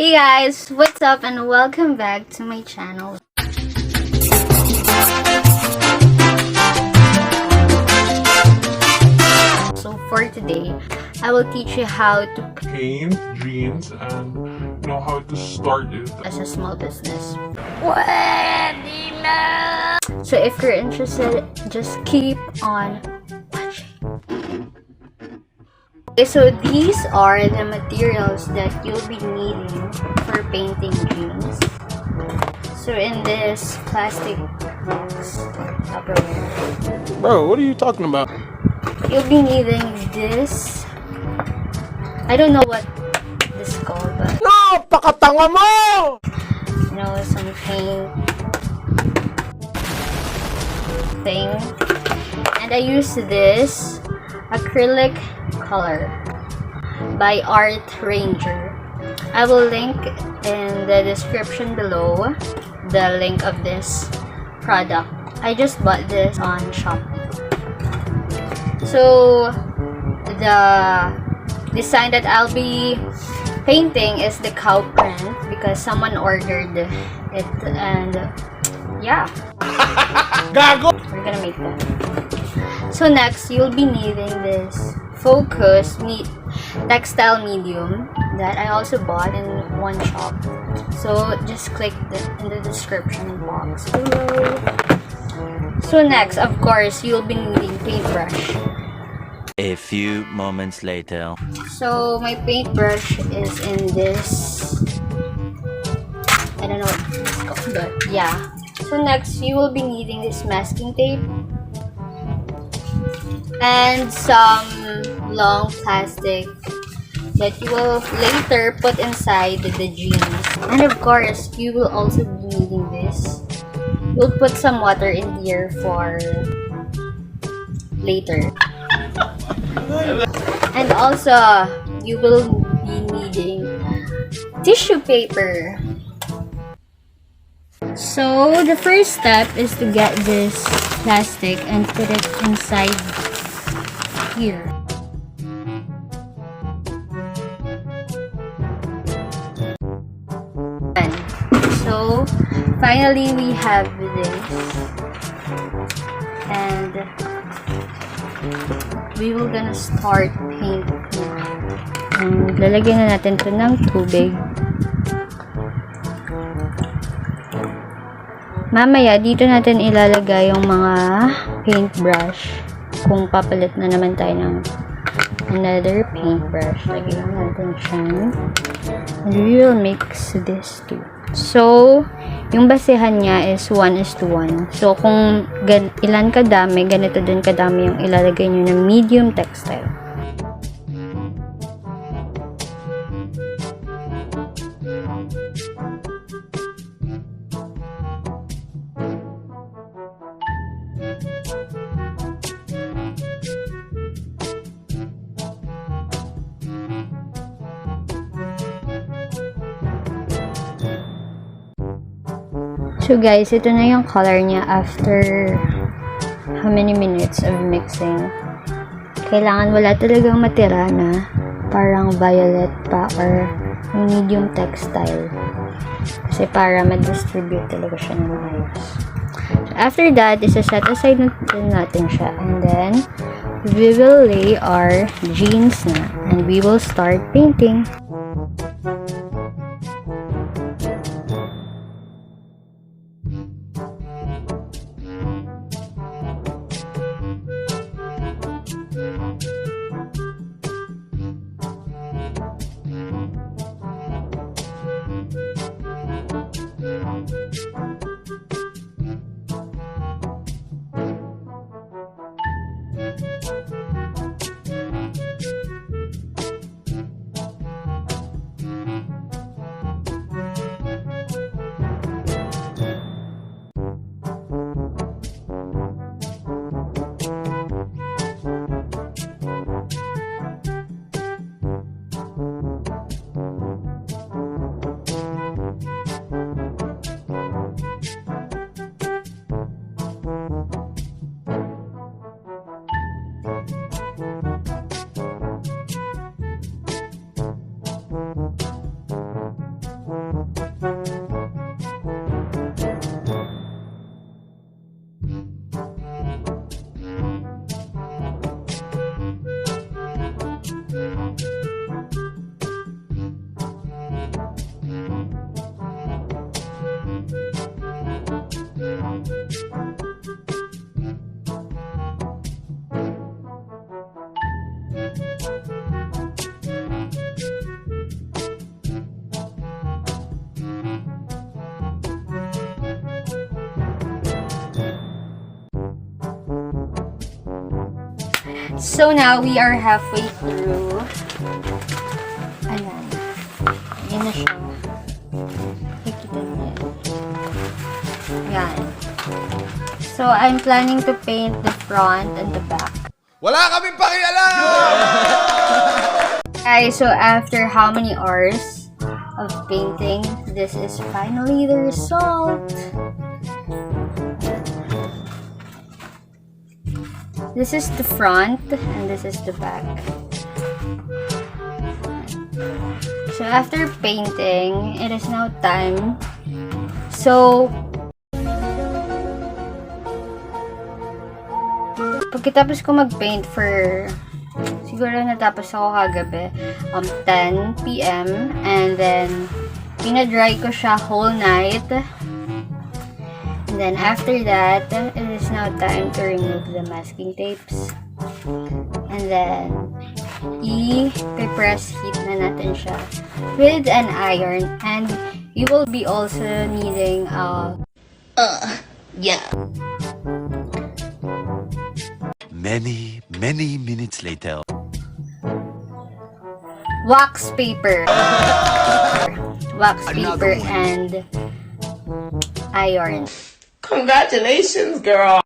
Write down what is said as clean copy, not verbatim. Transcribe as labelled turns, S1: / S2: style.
S1: Hey guys, what's up and welcome back to my channel. So for today, I will teach you how to
S2: paint jeans and know how to start it
S1: as a small business. So if you're interested, just keep on watching. Okay, so these are the materials that you'll be needing for painting jeans. So in this plastic box, Tupperware,
S2: Bro, what are you talking about?
S1: you'll be needing this. I don't know what this is called, but
S2: No! Pakatanga mo!
S1: some paint thing. And I use this acrylic color by Art Ranger. I will link in the description below the link of this product. I just bought this on shopee. So the design that I'll be painting is the cow print because someone ordered it, and yeah,
S2: Gago!
S1: we're gonna make that. So next, you'll be needing this focus textile medium that I also bought in one shop. So just click in the description box below. So next, of course, you'll be needing paintbrush.
S3: A few moments later.
S1: So my paintbrush is in this, I don't know what it's called, but yeah. So next, you will be needing this masking tape and some long plastic that you will later put inside the jeans. And of course, you will also be needing this. You'll put some water in here for later. And also, you will be needing tissue paper. So, the first step is to get this plastic and put it inside here. So, finally, we have this. And we will gonna start painting. Lalagyan na natin ito ng tubig. Mamaya, dito natin ilalagay yung mga paintbrush. Kung papalit na naman tayo ng another paintbrush, lagyan natin siya. And we will mix this too. So, yung basehan niya is 1:1. So, kung ilan kadami, ganito din kadami yung ilalagay nyo ng medium textile. So guys, ito na yung color niya after how many minutes of mixing. Kailangan wala talagang matira na parang violet pa or medium textile. Kasi para ma-distribute talaga siya ng ayos. So after that, isa-set aside natin siya. And then, we will lay our jeans na. And we will start painting. So now we are halfway through. Ayan. Ayan na siya. Nakikita niyo yan. Yan. So I'm planning to paint the front and the back.
S4: Wala kaming pakialam!
S1: Guys, so after how many hours of painting, this is finally the result. This is the front and this is the back. So after painting, it is now time. So pagkatapos ko mag-paint for siguro natapos ako kagabi 10 PM and then pinadry ko siya whole night. And then after that, it is now time to remove the masking tapes. And then, i-press heat na natin siya with an iron. And you will be also needing
S3: Many minutes later.
S1: wax paper. Wax paper and iron.
S5: Congratulations, girl.